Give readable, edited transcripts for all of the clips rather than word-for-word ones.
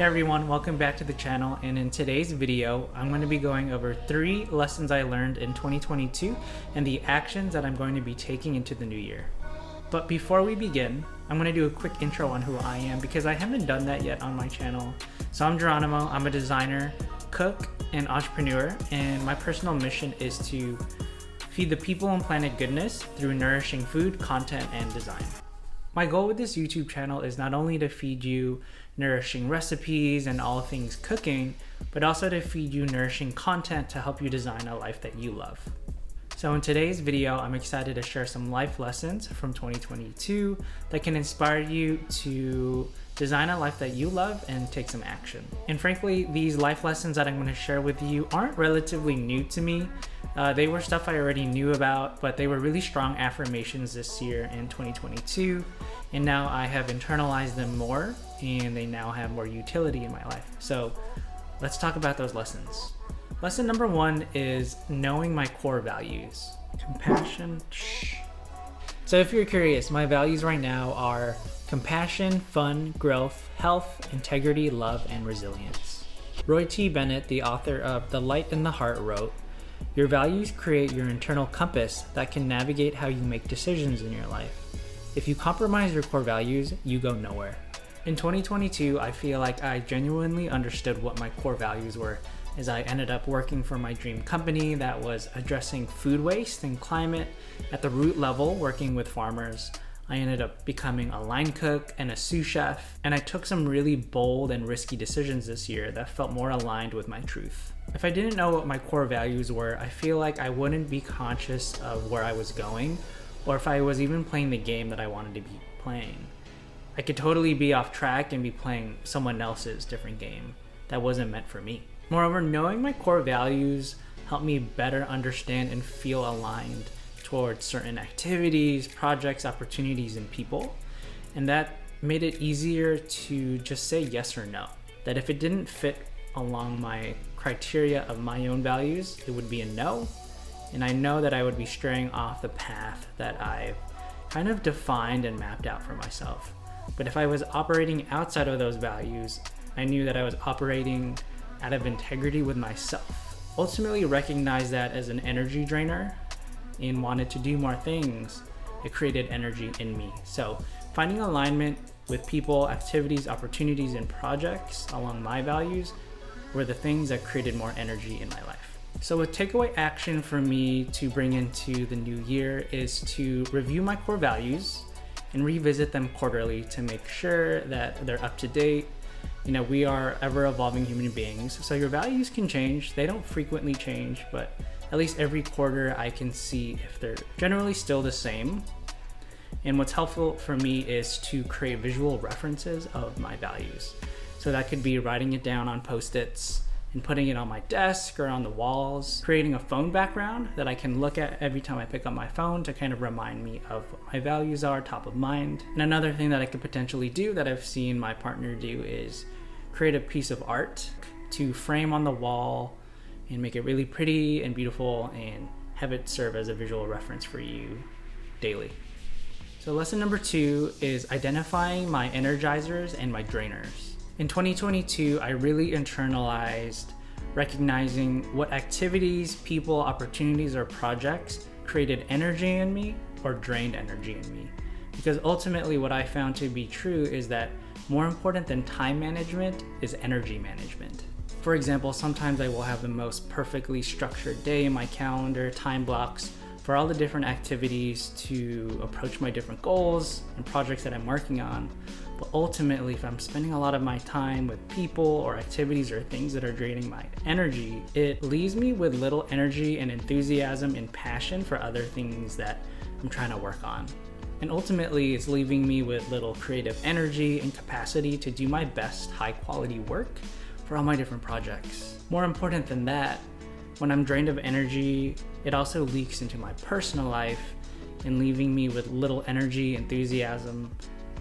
Hey everyone, welcome back to the channel, and in today's video I'm going to be going over 3 lessons I learned in 2022 and the actions that I'm going to be taking into the new year. But before we begin, I'm going to do a quick intro on who I am because I haven't done that yet on my channel. So I'm Geronimo, I'm a designer, cook, and entrepreneur, and my personal mission is to feed the people and planet goodness through nourishing food, content, and design. My goal with this YouTube channel is not only to feed you nourishing recipes and all things cooking, but also to feed you nourishing content to help you design a life that you love. So in today's video, I'm excited to share some life lessons from 2022 that can inspire you to design a life that you love and take some action. And frankly, these life lessons that I'm going to share with you aren't relatively new to me. They were stuff I already knew about, but they were really strong affirmations this year in 2022. And now I have internalized them more, and they now have more utility in my life. So let's talk about those lessons. Lesson number 1 is knowing my core values. Compassion. So if you're curious, my values right now are compassion, fun, growth, health, integrity, love, and resilience. Roy T. Bennett, the author of The Light in the Heart, wrote, "Your values create your internal compass that can navigate how you make decisions in your life. If you compromise your core values, you go nowhere." In 2022, I feel like I genuinely understood what my core values were as I ended up working for my dream company that was addressing food waste and climate at the root level, working with farmers. I ended up becoming a line cook and a sous chef, and I took some really bold and risky decisions this year that felt more aligned with my truth. If I didn't know what my core values were, I feel like I wouldn't be conscious of where I was going, or if I was even playing the game that I wanted to be playing. I could totally be off track and be playing someone else's different game that wasn't meant for me. Moreover, knowing my core values helped me better understand and feel aligned towards certain activities, projects, opportunities, and people. And that made it easier to just say yes or no. That if it didn't fit along my criteria of my own values, it would be a no. And I know that I would be straying off the path that I've kind of defined and mapped out for myself. But if I was operating outside of those values, I knew that I was operating out of integrity with myself. Ultimately recognized that as an energy drainer and wanted to do more things, it created energy in me. So finding alignment with people, activities, opportunities, and projects along my values were the things that created more energy in my life. So a takeaway action for me to bring into the new year is to review my core values and revisit them quarterly to make sure that they're up to date. You know, we are ever evolving human beings, so your values can change. They don't frequently change, but at least every quarter I can see if they're generally still the same. And what's helpful for me is to create visual references of my values. So that could be writing it down on Post-its and putting it on my desk or on the walls, creating a phone background that I can look at every time I pick up my phone to kind of remind me of what my values are top of mind. And another thing that I could potentially do that I've seen my partner do is create a piece of art to frame on the wall and make it really pretty and beautiful and have it serve as a visual reference for you daily. So lesson number 2 is identifying my energizers and my drainers. In 2022, I really internalized recognizing what activities, people, opportunities, or projects created energy in me or drained energy in me. Because ultimately what I found to be true is that more important than time management is energy management. For example, sometimes I will have the most perfectly structured day in my calendar, time blocks for all the different activities to approach my different goals and projects that I'm working on. But ultimately, if I'm spending a lot of my time with people or activities or things that are draining my energy, it leaves me with little energy and enthusiasm and passion for other things that I'm trying to work on. And ultimately, it's leaving me with little creative energy and capacity to do my best high quality work for all my different projects. More important than that, when I'm drained of energy, it also leaks into my personal life and leaving me with little energy, enthusiasm,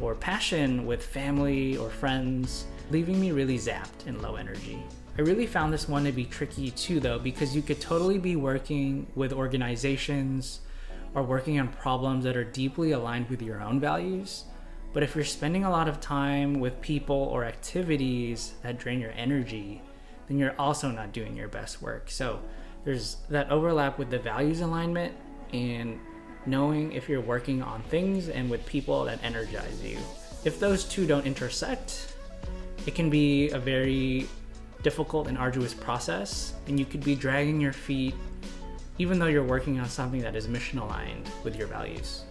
or passion with family or friends, leaving me really zapped and low energy. I really found this one to be tricky too though, because you could totally be working with organizations or working on problems that are deeply aligned with your own values, But if you're spending a lot of time with people or activities that drain your energy, then you're also not doing your best work. So there's that overlap with the values alignment and knowing if you're working on things and with people that energize you. If those two don't intersect, it can be a very difficult and arduous process, and you could be dragging your feet even though you're working on something that is mission aligned with your values.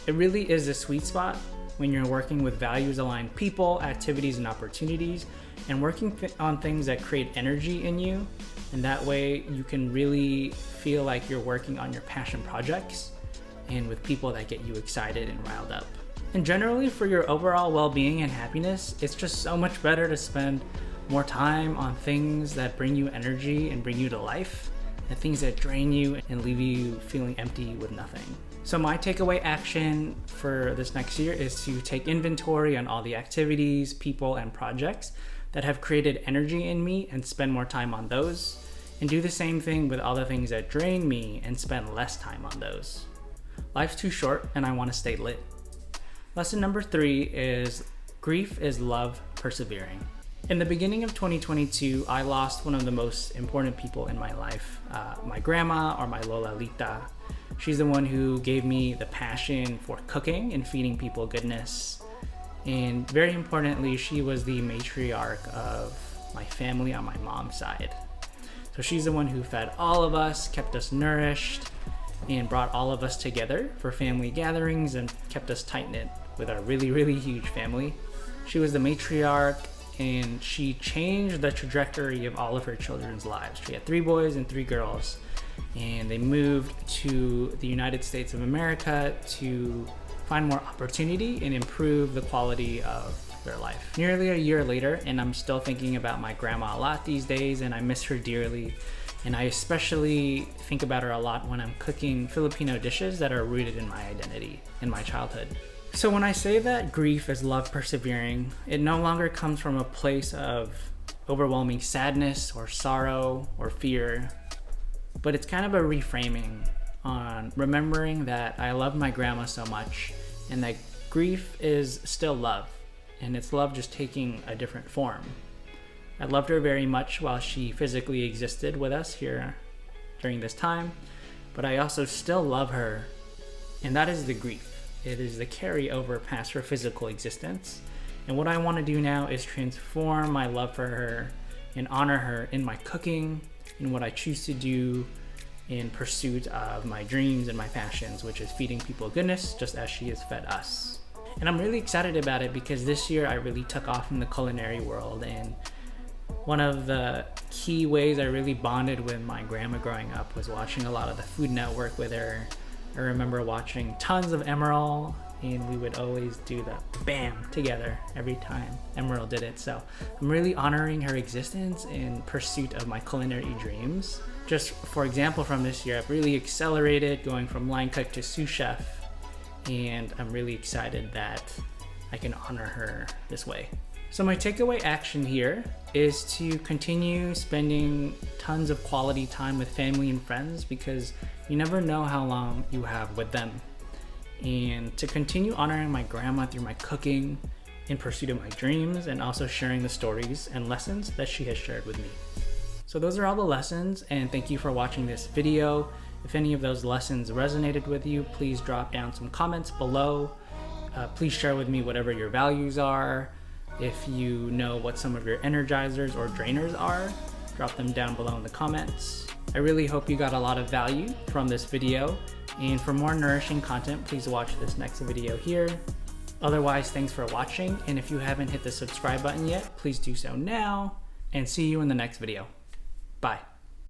It really is a sweet spot when you're working with values aligned people, activities, and opportunities, and working on things that create energy in you. And that way you can really feel like you're working on your passion projects and with people that get you excited and riled up. And generally, for your overall well-being and happiness, it's just so much better to spend more time on things that bring you energy and bring you to life than things that drain you and leave you feeling empty with nothing. So my takeaway action for this next year is to take inventory on all the activities, people, and projects that have created energy in me and spend more time on those, and do the same thing with all the things that drain me and spend less time on those. Life's too short and I want to stay lit. Lesson number 3 is grief is love persevering. In the beginning of 2022, I lost one of the most important people in my life, my grandma, or my Lolalita. She's the one who gave me the passion for cooking and feeding people goodness. And very importantly, she was the matriarch of my family on my mom's side. So she's the one who fed all of us, kept us nourished, and brought all of us together for family gatherings and kept us tight-knit with our really, really huge family. She was the matriarch, and she changed the trajectory of all of her children's lives. She had 3 boys and 3 girls, and they moved to the United States of America to find more opportunity and improve the quality of their life. Nearly a year later, and I'm still thinking about my grandma a lot these days, and I miss her dearly. And I especially think about her a lot when I'm cooking Filipino dishes that are rooted in my identity, in my childhood. So when I say that grief is love persevering, it no longer comes from a place of overwhelming sadness or sorrow or fear, but it's kind of a reframing on remembering that I love my grandma so much and that grief is still love, and it's love just taking a different form. I loved her very much while she physically existed with us here during this time, but I also still love her, and that is the grief. It is the carryover past her physical existence. And what I want to do now is transform my love for her and honor her in my cooking, in what I choose to do in pursuit of my dreams and my passions, which is feeding people goodness just as she has fed us. And I'm really excited about it because this year I really took off in the culinary world, and one of the key ways I really bonded with my grandma growing up was watching a lot of the Food Network with her. I remember watching tons of Emerald, and we would always do the BAM together every time Emerald did it. So I'm really honoring her existence in pursuit of my culinary dreams. Just for example, from this year, I've really accelerated going from line cook to sous chef, and I'm really excited that I can honor her this way. So my takeaway action here is to continue spending tons of quality time with family and friends, because you never know how long you have with them. And to continue honoring my grandma through my cooking in pursuit of my dreams, and also sharing the stories and lessons that she has shared with me. So those are all the lessons, and thank you for watching this video. If any of those lessons resonated with you, please drop down some comments below. Please share with me whatever your values are. If you know what some of your energizers or drainers are, drop them down below in the comments. I really hope you got a lot of value from this video, and for more nourishing content, please watch this next video here. Otherwise, thanks for watching, and if you haven't hit the subscribe button yet, please do so now, and see you in the next video. Bye.